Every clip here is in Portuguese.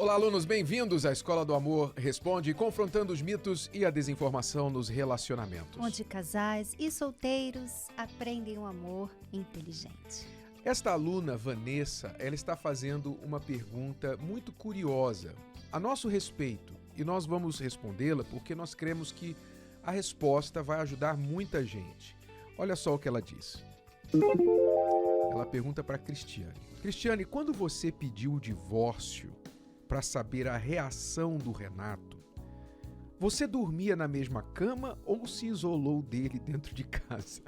Olá, alunos, bem-vindos à Escola do Amor Responde, confrontando os mitos e a desinformação nos relacionamentos. Onde casais e solteiros aprendem um amor inteligente. Esta aluna, Vanessa, ela está fazendo uma pergunta muito curiosa a nosso respeito e nós vamos respondê-la porque nós cremos que a resposta vai ajudar muita gente. Olha só o que ela diz. Ela pergunta para Cristiane. Cristiane, quando você pediu o divórcio para saber a reação do Renato, você dormia na mesma cama ou se isolou dele dentro de casa?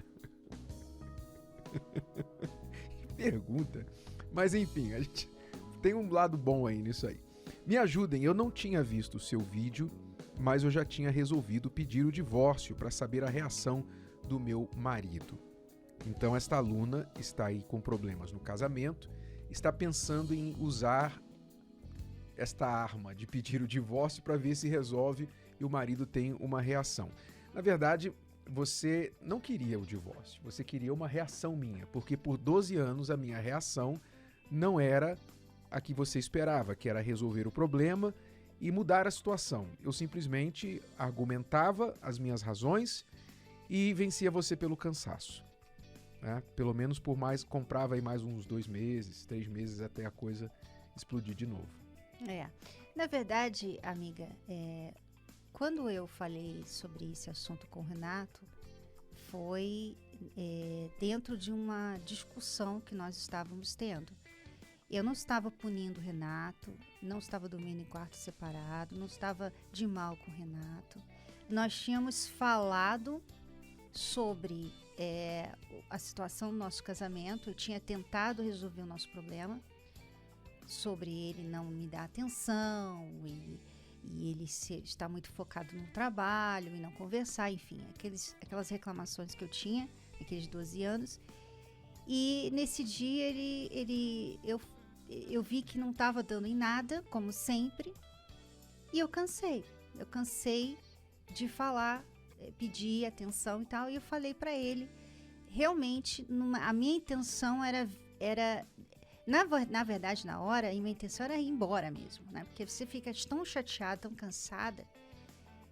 Que pergunta. Mas enfim, a gente tem um lado bom aí nisso aí. Me ajudem, eu não tinha visto o seu vídeo, mas eu já tinha resolvido pedir o divórcio para saber a reação do meu marido. Então esta aluna está aí com problemas no casamento, está pensando em usar esta arma de pedir o divórcio para ver se resolve e o marido tem uma reação. Na verdade, você não queria o divórcio, você queria uma reação minha, porque por 12 anos a minha reação não era a que você esperava, que era resolver o problema e mudar a situação. Eu simplesmente argumentava as minhas razões e vencia você pelo cansaço. Né? Pelo menos comprava aí mais uns 2 meses, 3 meses até a coisa explodir de novo. Na verdade, amiga, quando eu falei sobre esse assunto com o Renato, foi dentro de uma discussão que nós estávamos tendo. Eu não estava punindo o Renato, não estava dormindo em quarto separado, não estava de mal com o Renato. Nós tínhamos falado sobre a situação do nosso casamento, eu tinha tentado resolver o nosso problema, sobre ele não me dar atenção e ele está muito focado no trabalho e não conversar, enfim, aquelas reclamações que eu tinha naqueles 12 anos. E nesse dia eu vi que não estava dando em nada, como sempre, e eu cansei de falar, pedir atenção e tal, e eu falei para ele, realmente, a minha intenção era na verdade, na hora, a minha intenção era ir embora mesmo, né? Porque você fica tão chateada, tão cansada,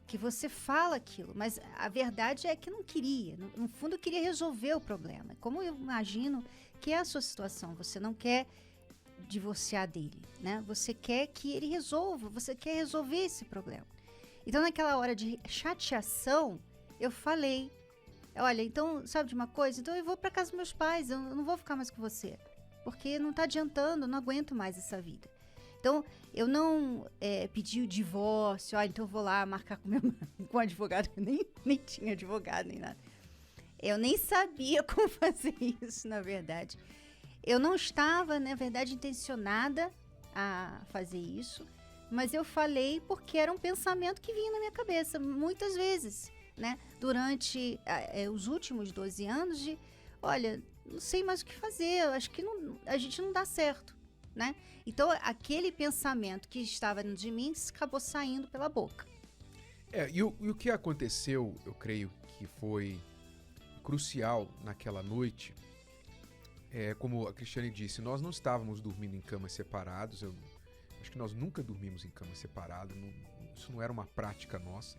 que você fala aquilo, mas a verdade é que não queria. No fundo, eu queria resolver o problema. Como eu imagino que é a sua situação, você não quer divorciar dele, né? Você quer que ele resolva, você quer resolver esse problema. Então, naquela hora de chateação, eu falei, olha, então, sabe de uma coisa? Então eu vou para casa dos meus pais, eu não vou ficar mais com você. Porque não está adiantando, eu não aguento mais essa vida. Então, eu não pedi o divórcio, então eu vou lá marcar com o advogado, eu nem tinha advogado, nem nada. Eu nem sabia como fazer isso, na verdade. Eu não estava, na verdade, intencionada a fazer isso, mas eu falei porque era um pensamento que vinha na minha cabeça, muitas vezes, né? Durante os últimos 12 anos de, olha, não sei mais o que fazer, eu acho que a gente não dá certo, né? Então, aquele pensamento que estava dentro de mim acabou saindo pela boca. E o que aconteceu, eu creio que foi crucial naquela noite, como a Cristiane disse, nós não estávamos dormindo em camas separados, eu acho que nós nunca dormimos em cama separada, isso não era uma prática nossa.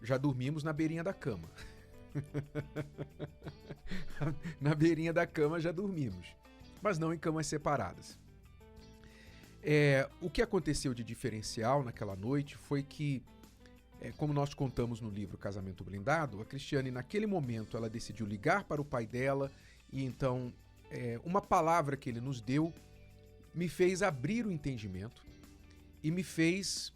Já dormimos na beirinha da cama. Na beirinha da cama já dormimos, mas não em camas separadas. O que aconteceu de diferencial naquela noite foi que, como nós contamos no livro Casamento Blindado, a Cristiane, naquele momento, ela decidiu ligar para o pai dela e então uma palavra que ele nos deu me fez abrir o entendimento e me fez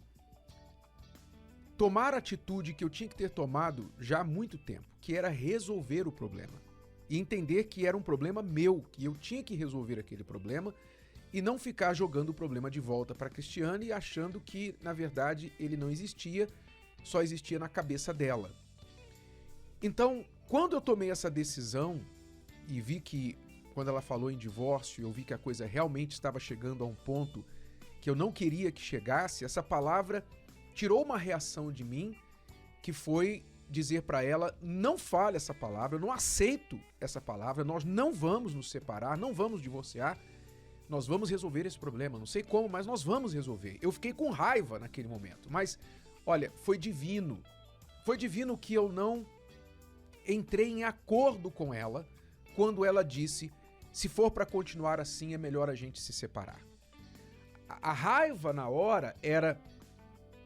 tomar a atitude que eu tinha que ter tomado já há muito tempo, que era resolver o problema. E entender que era um problema meu, que eu tinha que resolver aquele problema e não ficar jogando o problema de volta para a Cristiane achando que, na verdade, ele não existia, só existia na cabeça dela. Então, quando eu tomei essa decisão e vi que, quando ela falou em divórcio, eu vi que a coisa realmente estava chegando a um ponto que eu não queria que chegasse, essa palavra tirou uma reação de mim, que foi dizer para ela, não fale essa palavra, eu não aceito essa palavra, nós não vamos nos separar, não vamos divorciar, nós vamos resolver esse problema. Não sei como, mas nós vamos resolver. Eu fiquei com raiva naquele momento. Mas, olha, foi divino. Foi divino que eu não entrei em acordo com ela quando ela disse: se for para continuar assim, é melhor a gente se separar. A raiva na hora era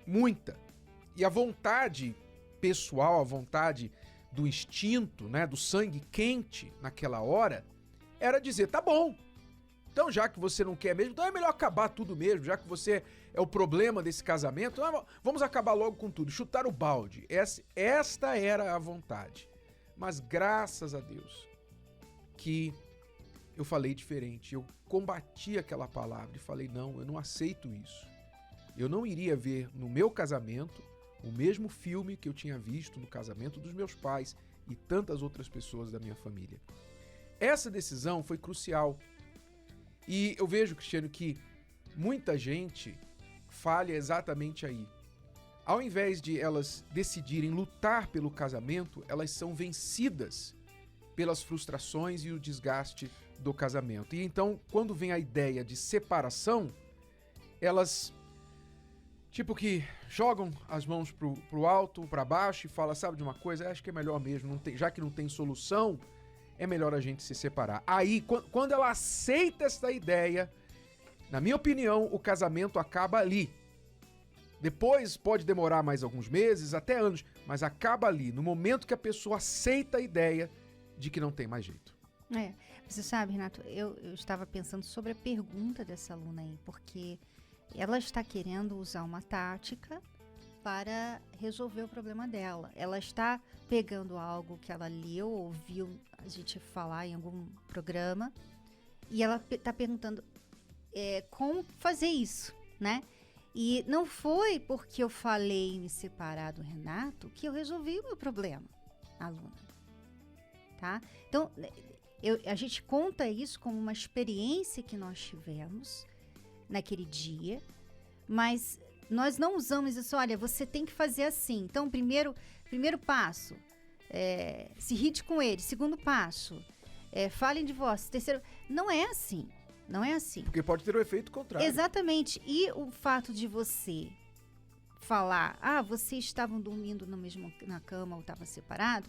muita. E a vontade pessoal, a vontade do instinto, né, do sangue quente naquela hora, era dizer: tá bom. Então, já que você não quer mesmo, então é melhor acabar tudo mesmo, já que você é o problema desse casamento, vamos acabar logo com tudo, chutar o balde. Esta era a vontade. Mas graças a Deus que eu falei diferente. Eu combati aquela palavra e falei: não, eu não aceito isso. Eu não iria ver no meu casamento o mesmo filme que eu tinha visto no casamento dos meus pais e tantas outras pessoas da minha família. Essa decisão foi crucial. E eu vejo, Cristiano, que muita gente falha exatamente aí. Ao invés de elas decidirem lutar pelo casamento, elas são vencidas pelas frustrações e o desgaste do casamento. E então, quando vem a ideia de separação, elas tipo que jogam as mãos pro alto, para baixo e falam: sabe de uma coisa? Acho que é melhor mesmo, já que não tem solução, é melhor a gente se separar. Aí, quando ela aceita essa ideia, na minha opinião, o casamento acaba ali. Depois pode demorar mais alguns meses, até anos, mas acaba ali, no momento que a pessoa aceita a ideia de que não tem mais jeito. Você sabe, Renato, eu estava pensando sobre a pergunta dessa aluna aí, porque ela está querendo usar uma tática para resolver o problema dela. Ela está pegando algo que ela leu, ouviu a gente falar em algum programa, e ela está perguntando como fazer isso, né? E não foi porque eu falei em me separar do Renato que eu resolvi o meu problema, aluna. Tá? Então, a gente conta isso como uma experiência que nós tivemos naquele dia, mas nós não usamos isso. Olha, você tem que fazer assim. Então, primeiro passo, se irrite com ele. Segundo passo, fale em divórcio. Terceiro, não é assim. Não é assim. Porque pode ter o efeito contrário. Exatamente. E o fato de você falar: vocês estavam dormindo na cama ou estavam separados,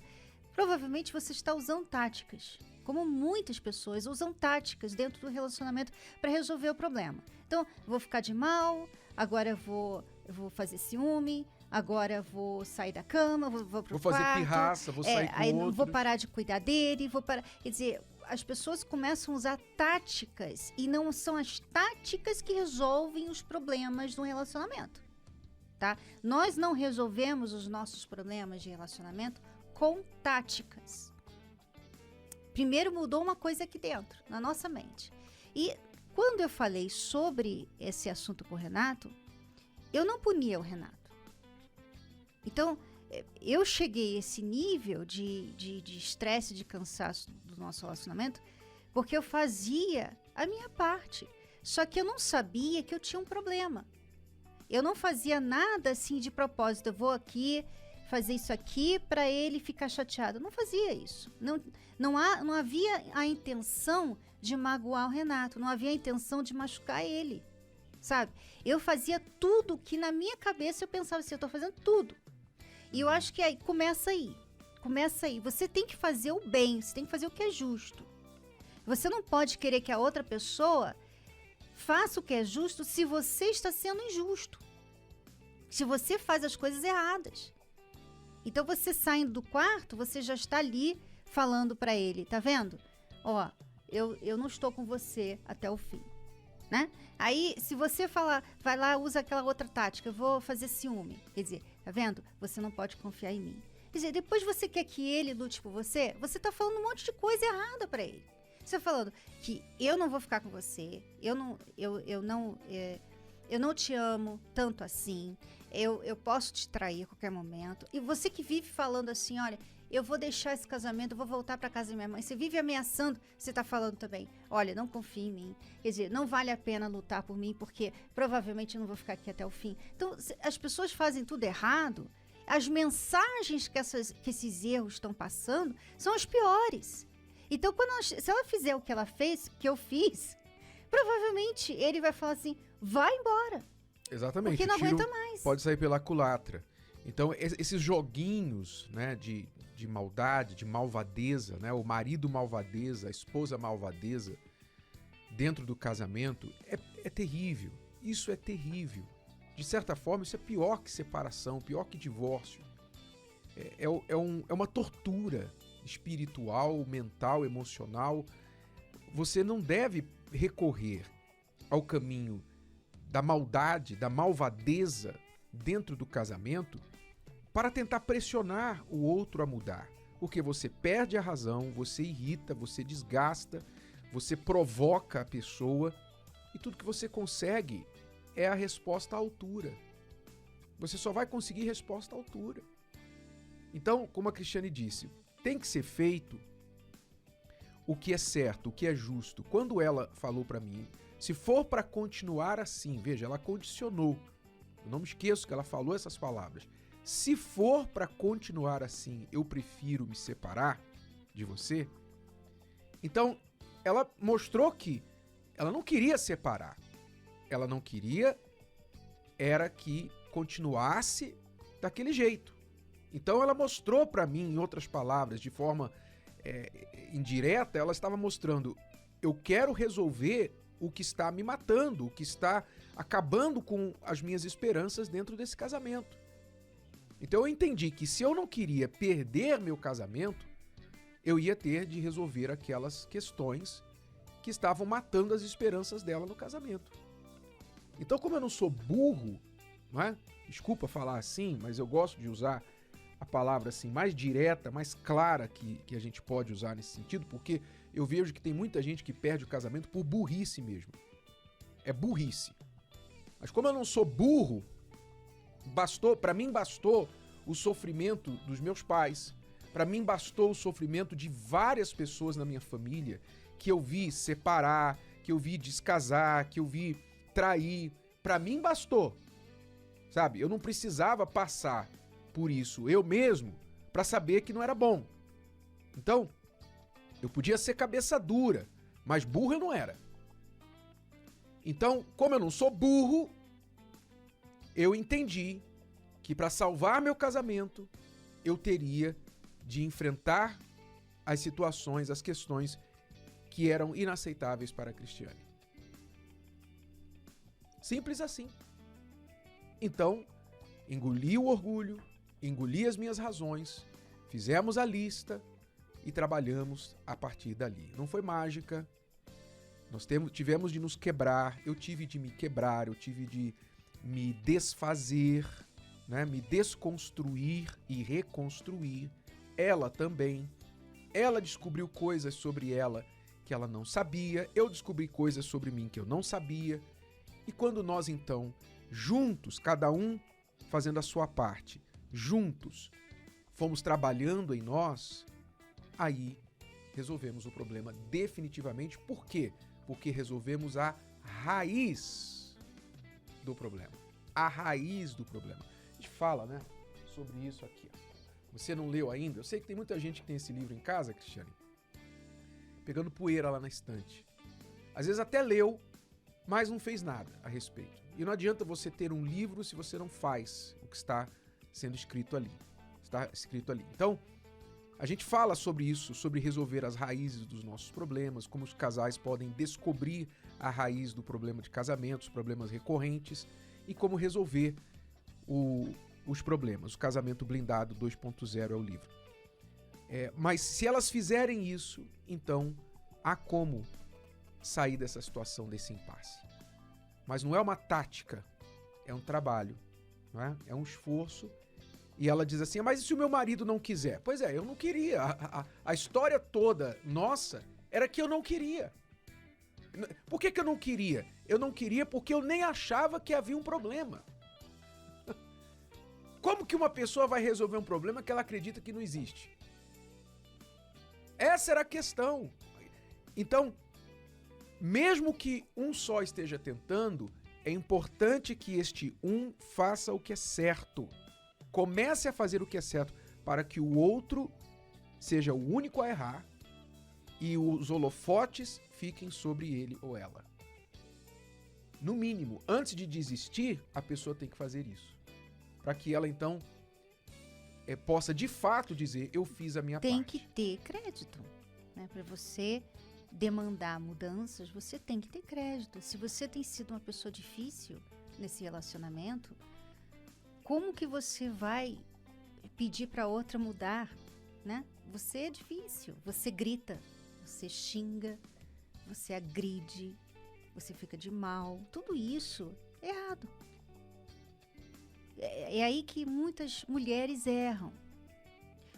provavelmente você está usando táticas. Como muitas pessoas usam táticas dentro do relacionamento para resolver o problema. Então, vou ficar de mal, agora eu vou fazer ciúme, agora eu vou sair da cama, vou pro quarto. Vou fazer pirraça, vou sair com outro. Vou parar de cuidar dele, Quer dizer, as pessoas começam a usar táticas e não são as táticas que resolvem os problemas do relacionamento, tá? Nós não resolvemos os nossos problemas de relacionamento com táticas. Primeiro mudou uma coisa aqui dentro, na nossa mente. E quando eu falei sobre esse assunto com o Renato, eu não punia o Renato. Então, eu cheguei a esse nível de estresse, de cansaço do nosso relacionamento, porque eu fazia a minha parte. Só que eu não sabia que eu tinha um problema. Eu não fazia nada assim de propósito. Eu vou aqui fazer isso aqui para ele ficar chateado. Eu não fazia isso. Não havia a intenção de magoar o Renato. Não havia a intenção de machucar ele. Sabe? Eu fazia tudo que na minha cabeça eu pensava assim: eu estou fazendo tudo. E eu acho que aí começa aí. Você tem que fazer o bem, você tem que fazer o que é justo. Você não pode querer que a outra pessoa faça o que é justo se você está sendo injusto. Se você faz as coisas erradas. Então, você saindo do quarto, você já está ali falando para ele: tá vendo? Ó, eu não estou com você até o fim, né? Aí, se você falar, vai lá, usa aquela outra tática: eu vou fazer ciúme. Quer dizer, tá vendo? Você não pode confiar em mim. Quer dizer, depois você quer que ele lute por você, você tá falando um monte de coisa errada para ele. Você tá falando que eu não vou ficar com você, eu não te amo tanto assim, eu posso te trair a qualquer momento. E você que vive falando assim: olha, eu vou deixar esse casamento, eu vou voltar para casa da minha mãe. Você vive ameaçando, você tá falando também: olha, não confie em mim. Quer dizer, não vale a pena lutar por mim, porque provavelmente eu não vou ficar aqui até o fim. Então, as pessoas fazem tudo errado. As mensagens que esses erros estão passando são as piores. Então, se ela fizer o que ela fez, que eu fiz, provavelmente ele vai falar assim, vai embora. Exatamente. Porque não aguenta mais. Pode sair pela culatra. Então, esses joguinhos, né, de maldade, de malvadeza, né, o marido malvadeza, a esposa malvadeza, dentro do casamento, é terrível. Isso é terrível. De certa forma, isso é pior que separação, pior que divórcio. É uma tortura espiritual, mental, emocional. Você não deve recorrer ao caminho da maldade, da malvadeza dentro do casamento para tentar pressionar o outro a mudar. Porque você perde a razão, você irrita, você desgasta, você provoca a pessoa e tudo que você consegue é a resposta à altura. Você só vai conseguir resposta à altura. Então, como a Cristiane disse, tem que ser feito o que é certo, o que é justo. Quando ela falou para mim, se for para continuar assim, veja, ela condicionou. Eu não me esqueço que ela falou essas palavras. Se for para continuar assim, eu prefiro me separar de você. Então, ela mostrou que ela não queria separar. Ela não queria era que continuasse daquele jeito. Então ela mostrou para mim, em outras palavras, de forma indireta, ela estava mostrando, eu quero resolver o que está me matando, o que está acabando com as minhas esperanças dentro desse casamento. Então eu entendi que se eu não queria perder meu casamento, eu ia ter de resolver aquelas questões que estavam matando as esperanças dela no casamento. Então, como eu não sou burro, não é? Desculpa falar assim, mas eu gosto de usar a palavra assim mais direta, mais clara que a gente pode usar nesse sentido, porque eu vejo que tem muita gente que perde o casamento por burrice mesmo. É burrice. Mas como eu não sou burro, para mim bastou o sofrimento dos meus pais, para mim bastou o sofrimento de várias pessoas na minha família que eu vi separar, que eu vi descasar, que eu vi trair. Para mim bastou. Sabe? Eu não precisava passar por isso eu mesmo para saber que não era bom. Então, eu podia ser cabeça dura, mas burro eu não era. Então, como eu não sou burro, eu entendi que para salvar meu casamento, eu teria de enfrentar as situações, as questões que eram inaceitáveis para a Cristiane. Simples assim. Então, engoli o orgulho, engoli as minhas razões, fizemos a lista e trabalhamos a partir dali. Não foi mágica, nós tivemos de nos quebrar, eu tive de me quebrar, eu tive de me desfazer, né? Me desconstruir e reconstruir. Ela também. Ela descobriu coisas sobre ela que ela não sabia, eu descobri coisas sobre mim que eu não sabia. E quando nós então, juntos, cada um fazendo a sua parte, juntos, fomos trabalhando em nós, aí resolvemos o problema definitivamente. Por quê? Porque resolvemos a raiz do problema. A raiz do problema. A gente fala, né, sobre isso aqui. Você não leu ainda? Eu sei que tem muita gente que tem esse livro em casa, Cristiane, pegando poeira lá na estante. Às vezes até leu, mas não fez nada a respeito. E não adianta você ter um livro se você não faz o que está sendo escrito ali. Está escrito ali. Então, a gente fala sobre isso, sobre resolver as raízes dos nossos problemas, como os casais podem descobrir a raiz do problema de casamento, os problemas recorrentes, e como resolver os problemas. O Casamento Blindado 2.0 é o livro. Mas se elas fizerem isso, então há como sair dessa situação, desse impasse. Mas não é uma tática, é um trabalho, não é? É um esforço. E ela diz assim, mas e se o meu marido não quiser? Pois é, eu não queria. A história toda nossa era que eu não queria. Por que eu não queria? Eu não queria porque eu nem achava que havia um problema. Como que uma pessoa vai resolver um problema que ela acredita que não existe? Essa era a questão. Então, mesmo que um só esteja tentando, é importante que este um faça o que é certo. Comece a fazer o que é certo para que o outro seja o único a errar e os holofotes fiquem sobre ele ou ela. no mínimo, antes de desistir, a pessoa tem que fazer isso. Para que ela, então, possa, de fato, dizer, eu fiz a minha parte. Tem que ter crédito, né? Para você demandar mudanças, você tem que ter crédito. Se você tem sido uma pessoa difícil nesse relacionamento, como que você vai pedir para outra mudar, né? Você é difícil, você grita, você xinga, você agride, você fica de mal, tudo isso é errado. É aí que muitas mulheres erram,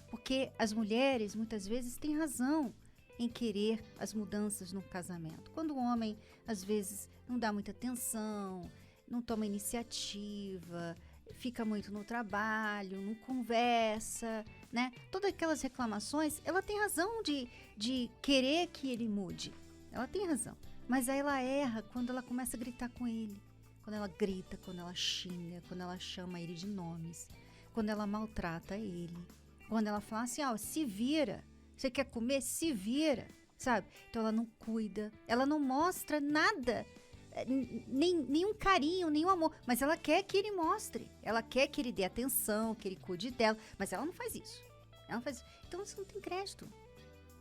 porque as mulheres muitas vezes têm razão em querer as mudanças no casamento. Quando o homem às vezes não dá muita atenção, não toma iniciativa, fica muito no trabalho, não conversa, né? Todas aquelas reclamações, ela tem razão de querer que ele mude. Ela tem razão. Mas aí ela erra quando ela começa a gritar com ele. Quando ela grita, quando ela xinga, quando ela chama ele de nomes, quando ela maltrata ele. Quando ela fala assim, se vira. Você quer comer? Se vira, sabe? Então ela não cuida, ela não mostra nada. Nenhum carinho, nenhum amor, mas ela quer que ele mostre, ela quer que ele dê atenção, que ele cuide dela, mas ela não faz isso. Então você não tem crédito,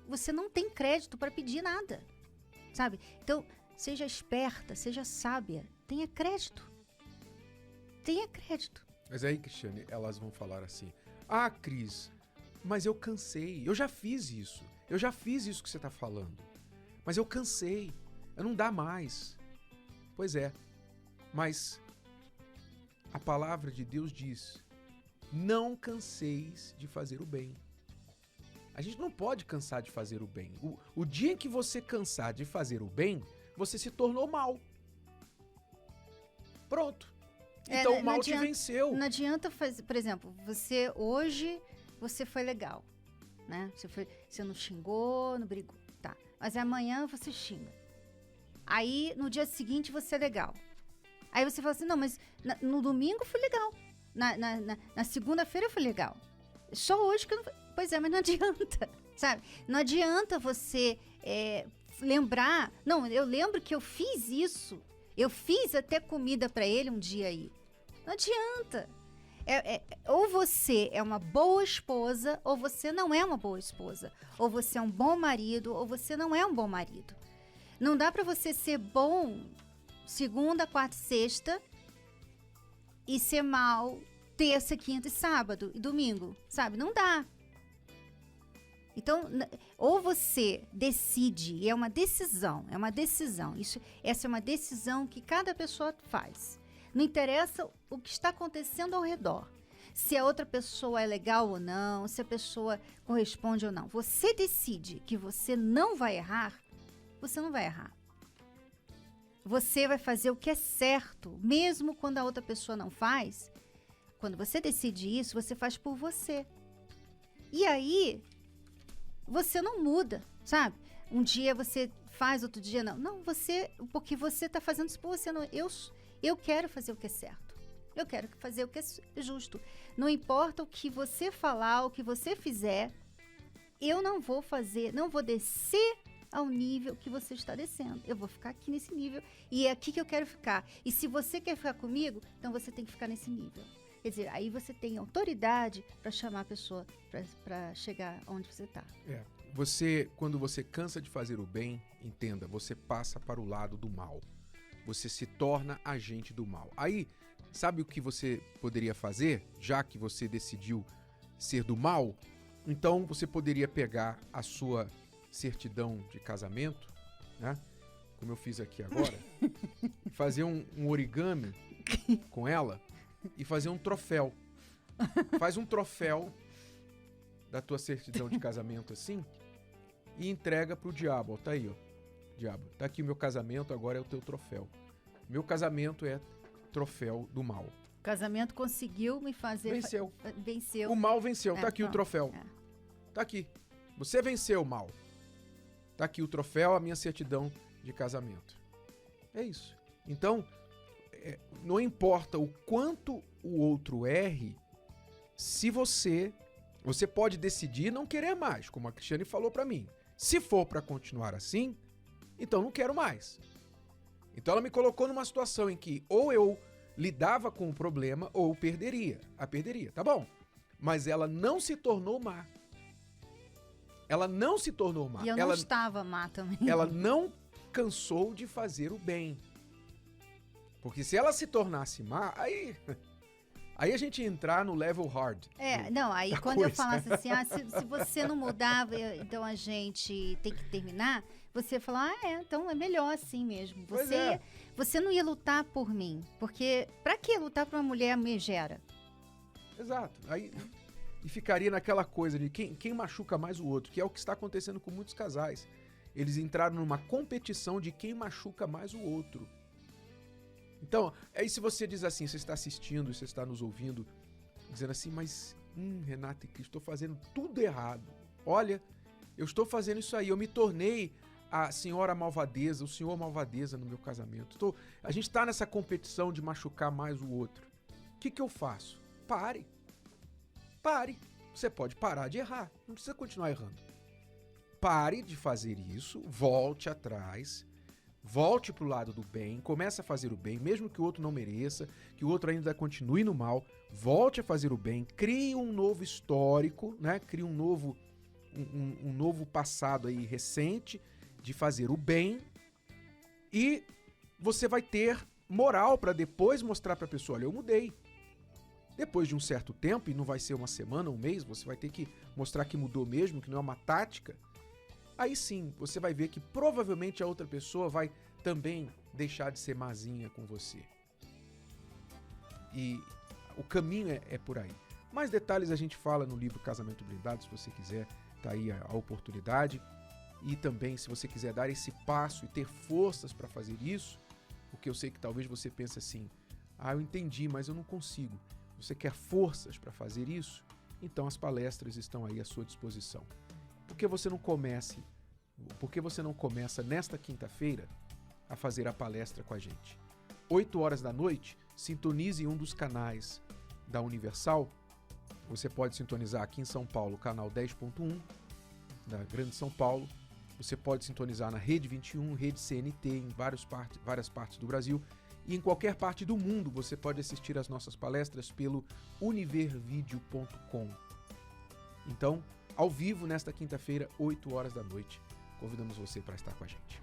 você não tem crédito para pedir nada, sabe? Então seja esperta, seja sábia, tenha crédito. Mas aí, Cristiane, elas vão falar assim, Cris, mas eu cansei, eu já fiz isso que você tá falando, mas eu cansei, não dá mais. Pois é, mas a palavra de Deus diz, não canseis de fazer o bem. A gente não pode cansar de fazer o bem. O dia em que você cansar de fazer o bem, você se tornou mal. Pronto. Então o mal te venceu. Não adianta fazer, por exemplo, hoje você foi legal, né? Você não xingou, não brigou, tá. Mas amanhã você xinga. Aí, no dia seguinte, você é legal. Aí você fala assim, não, mas no domingo foi legal. Na segunda-feira foi legal. Só hoje que eu não fui. Pois é, mas não adianta, sabe? Não adianta você lembrar. Não, eu lembro que eu fiz isso. Eu fiz até comida pra ele um dia aí. Não adianta. Ou você é uma boa esposa, ou você não é uma boa esposa. Ou você é um bom marido, ou você não é um bom marido. Não dá pra você ser bom segunda, quarta e sexta e ser mal terça, quinta e sábado e domingo, sabe? Não dá. Então, ou você decide, e é uma decisão. Essa é uma decisão que cada pessoa faz. Não interessa o que está acontecendo ao redor. Se a outra pessoa é legal ou não, se a pessoa corresponde ou não. Você decide que você não vai errar, você não vai errar. Você vai fazer o que é certo, mesmo quando a outra pessoa não faz. Quando você decide isso, você faz por você. E aí, você não muda, sabe? Um dia você faz, outro dia não. Não, porque você está fazendo isso por você. Não, eu quero fazer o que é certo. Eu quero fazer o que é justo. Não importa o que você falar, o que você fizer, eu não vou fazer, não vou descer ao nível que você está descendo. Eu vou ficar aqui nesse nível e é aqui que eu quero ficar. E se você quer ficar comigo, então você tem que ficar nesse nível. Quer dizer, aí você tem autoridade para chamar a pessoa para chegar onde você está. Quando você cansa de fazer o bem, entenda, você passa para o lado do mal. Você se torna agente do mal. Aí, sabe o que você poderia fazer, já que você decidiu ser do mal? Então, você poderia pegar a sua certidão de casamento, né? Como eu fiz aqui agora, fazer um origami com ela e fazer um troféu. Faz um troféu da tua certidão de casamento assim e entrega pro diabo. Ó, tá aí, ó. Diabo, tá aqui o meu casamento, agora é o teu troféu. Meu casamento é troféu do mal. O casamento conseguiu me fazer... Venceu. O mal venceu. Tá aqui o troféu. Tá aqui. Você venceu o mal. Tá aqui o troféu, a minha certidão de casamento. É isso. Então, não importa o quanto o outro erre, se você pode decidir não querer mais, como a Cristiane falou pra mim. Se for pra continuar assim, então não quero mais. Então ela me colocou numa situação em que ou eu lidava com o problema ou perderia. Tá bom. Mas ela não se tornou má. Ela não se tornou má. E eu não estava má também. Ela não cansou de fazer o bem. Porque se ela se tornasse má, aí a gente ia entrar no level hard. Aí quando eu falasse assim, se você não mudava, então a gente tem que terminar, você ia falar, então é melhor assim mesmo. Você não ia lutar por mim, porque pra que lutar por uma mulher megera? Exato. Aí, e ficaria naquela coisa de quem machuca mais o outro, que é o que está acontecendo com muitos casais. Eles entraram numa competição de quem machuca mais o outro. Então, aí se você diz assim, você está assistindo, você está nos ouvindo, dizendo assim, mas, Renata e Cris, estou fazendo tudo errado. Olha, eu estou fazendo isso aí, eu me tornei a senhora malvadeza, o senhor malvadeza no meu casamento. A gente está nessa competição de machucar mais o outro. O que eu faço? Pare. Você pode parar de errar, não precisa continuar errando. Pare de fazer isso, volte atrás, volte pro lado do bem, comece a fazer o bem, mesmo que o outro não mereça, que o outro ainda continue no mal, volte a fazer o bem, crie um novo histórico, né? Crie um novo passado aí recente de fazer o bem, e você vai ter moral para depois mostrar para a pessoa, olha, eu mudei. Depois de um certo tempo, e não vai ser uma semana, um mês, você vai ter que mostrar que mudou mesmo, que não é uma tática. Aí sim, você vai ver que provavelmente a outra pessoa vai também deixar de ser mazinha com você. E o caminho é por aí. Mais detalhes a gente fala no livro Casamento Blindado, se você quiser, tá aí a oportunidade. E também, se você quiser dar esse passo e ter forças para fazer isso, porque eu sei que talvez você pense assim, eu entendi, mas eu não consigo. Você quer forças para fazer isso? Então as palestras estão aí à sua disposição. Por que você não começa nesta quinta-feira a fazer a palestra com a gente? 8 horas da noite, sintonize um dos canais da Universal. Você pode sintonizar aqui em São Paulo, canal 10.1, da Grande São Paulo. Você pode sintonizar na Rede 21, Rede CNT, em várias partes do Brasil. E em qualquer parte do mundo você pode assistir às nossas palestras pelo univervideo.com. Então, ao vivo, nesta quinta-feira, 8 horas da noite, convidamos você para estar com a gente.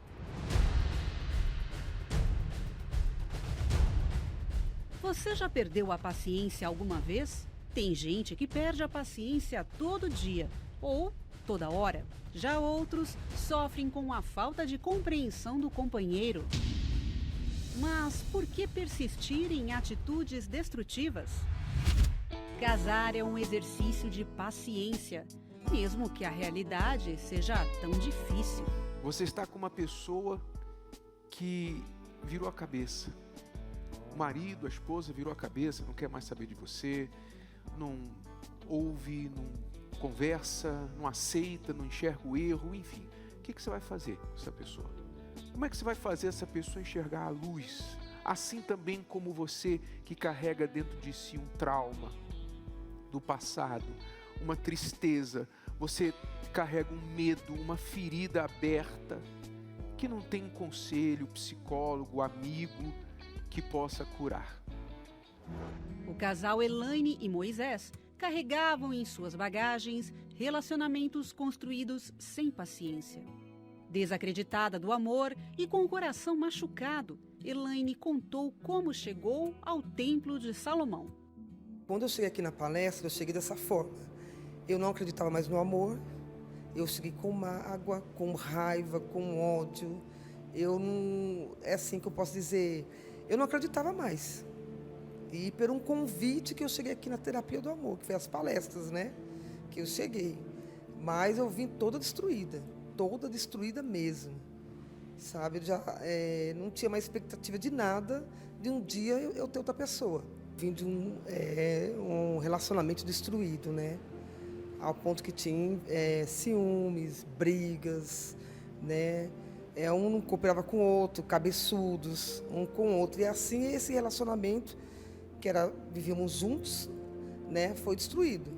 Você já perdeu a paciência alguma vez? Tem gente que perde a paciência todo dia ou toda hora. Já outros sofrem com a falta de compreensão do companheiro. Mas por que persistir em atitudes destrutivas? Casar é um exercício de paciência, mesmo que a realidade seja tão difícil. Você está com uma pessoa que virou a cabeça. O marido, a esposa virou a cabeça, não quer mais saber de você, não ouve, não conversa, não aceita, não enxerga o erro, enfim. O que você vai fazer com essa pessoa? Como é que você vai fazer essa pessoa enxergar a luz? Assim também como você que carrega dentro de si um trauma do passado, uma tristeza, você carrega um medo, uma ferida aberta, que não tem um conselho, psicólogo, amigo que possa curar. O casal Elaine e Moisés carregavam em suas bagagens relacionamentos construídos sem paciência. Desacreditada do amor e com o coração machucado, Elaine contou como chegou ao Templo de Salomão. Quando eu cheguei aqui na palestra, eu cheguei dessa forma. Eu não acreditava mais no amor, eu cheguei com mágoa, com raiva, com ódio. É assim que eu posso dizer, eu não acreditava mais. E por um convite que eu cheguei aqui na terapia do amor, que foi as palestras, né? Que eu cheguei. Mas eu vim toda destruída mesmo. Sabe, eu já não tinha mais expectativa de nada, de um dia eu ter outra pessoa. Vim de um relacionamento destruído, né? Ao ponto que tinha ciúmes, brigas, né? Um não cooperava com o outro, cabeçudos, um com o outro. E assim esse relacionamento, vivíamos juntos, né? Foi destruído.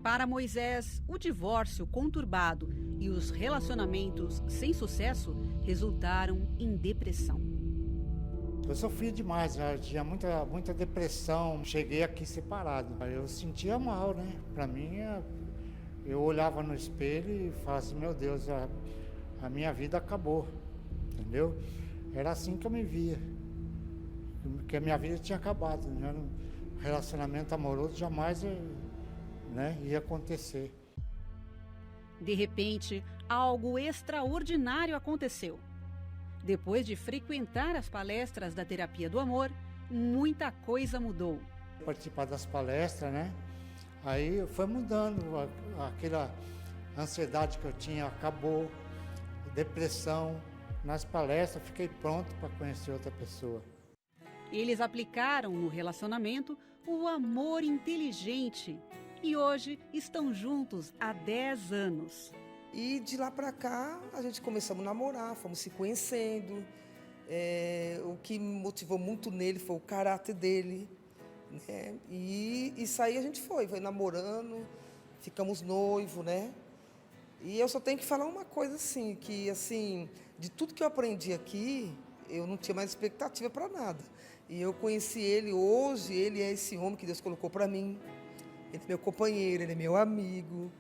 Para Moisés, o divórcio conturbado e os relacionamentos sem sucesso resultaram em depressão. Eu sofria demais, já tinha muita depressão. Cheguei aqui separado. Eu sentia mal, né? Para mim, eu olhava no espelho e falava assim, meu Deus, a minha vida acabou, entendeu? Era assim que eu me via, que a minha vida tinha acabado, né? Relacionamento amoroso jamais, né, ia acontecer. De repente, algo extraordinário aconteceu. Depois de frequentar as palestras da Terapia do Amor, muita coisa mudou. Participar das palestras, né? Aí foi mudando, aquela ansiedade que eu tinha acabou, depressão. Nas palestras fiquei pronto para conhecer outra pessoa. Eles aplicaram no relacionamento o amor inteligente e hoje estão juntos há 10 anos. E de lá para cá, a gente começamos a namorar, fomos se conhecendo. O que me motivou muito nele foi o caráter dele, né? E isso aí a gente foi namorando, ficamos noivos, né? E eu só tenho que falar uma coisa assim, que assim, de tudo que eu aprendi aqui, eu não tinha mais expectativa para nada. E eu conheci ele hoje, ele é esse homem que Deus colocou para mim. Ele é meu companheiro, ele é meu amigo,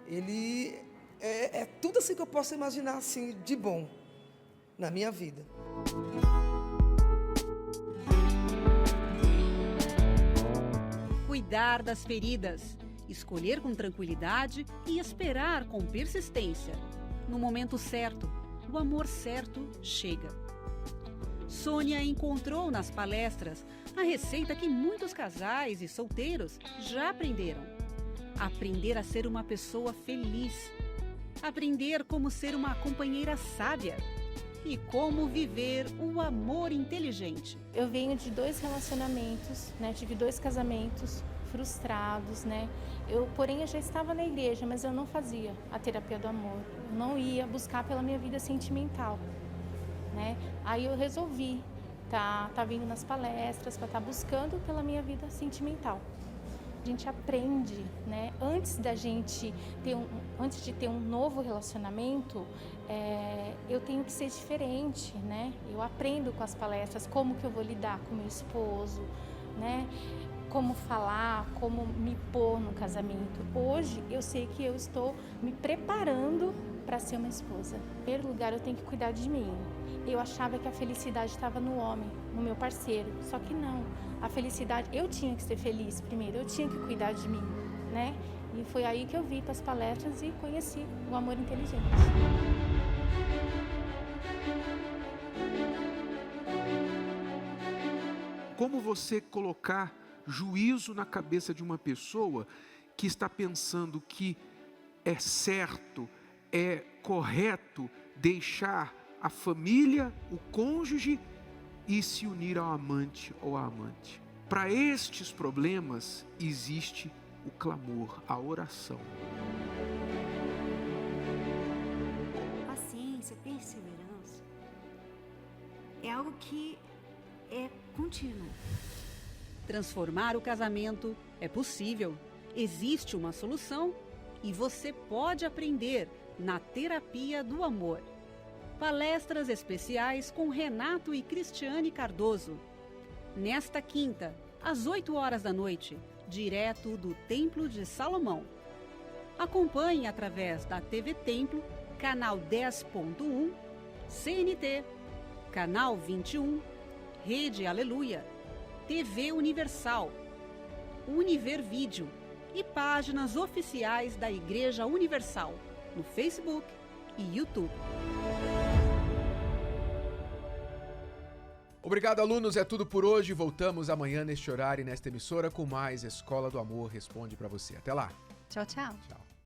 ele é tudo assim que eu posso imaginar assim, de bom na minha vida. Cuidar das feridas, escolher com tranquilidade e esperar com persistência. No momento certo, o amor certo chega. Sônia encontrou nas palestras a receita que muitos casais e solteiros já aprenderam. Aprender a ser uma pessoa feliz. Aprender como ser uma companheira sábia. E como viver o amor inteligente. Eu venho de 2 relacionamentos, né? Tive 2 casamentos frustrados, né? Porém, eu já estava na igreja, mas eu não fazia a terapia do amor. Eu não ia buscar pela minha vida sentimental, né? Aí eu resolvi tá vindo nas palestras para estar buscando pela minha vida sentimental. A gente aprende, né? Antes de ter um novo relacionamento, eu tenho que ser diferente, né? Eu aprendo com as palestras como que eu vou lidar com meu esposo, né? Como falar, como me pôr no casamento. Hoje eu sei que eu estou me preparando para ser uma esposa. Em primeiro lugar, eu tenho que cuidar de mim. Eu achava que a felicidade estava no homem, no meu parceiro, só que não. A felicidade, eu tinha que ser feliz primeiro, eu tinha que cuidar de mim, né? E foi aí que eu vi para as palestras e conheci o amor inteligente. Como você colocar juízo na cabeça de uma pessoa que está pensando que é certo, é correto deixar a família, o cônjuge e se unir ao amante ou à amante? Para estes problemas existe o clamor, a oração. Paciência, perseverança é algo que é contínuo. Transformar o casamento é possível, existe uma solução e você pode aprender na Terapia do Amor. Palestras especiais com Renato e Cristiane Cardoso. Nesta quinta, às 8 horas da noite, direto do Templo de Salomão. Acompanhe através da TV Templo, canal 10.1, CNT, canal 21, Rede Aleluia, TV Universal, Univer Vídeo e páginas oficiais da Igreja Universal no Facebook e YouTube. Obrigado, alunos. É tudo por hoje. Voltamos amanhã neste horário e nesta emissora com mais Escola do Amor Responde para você. Até lá. Tchau, tchau. Tchau.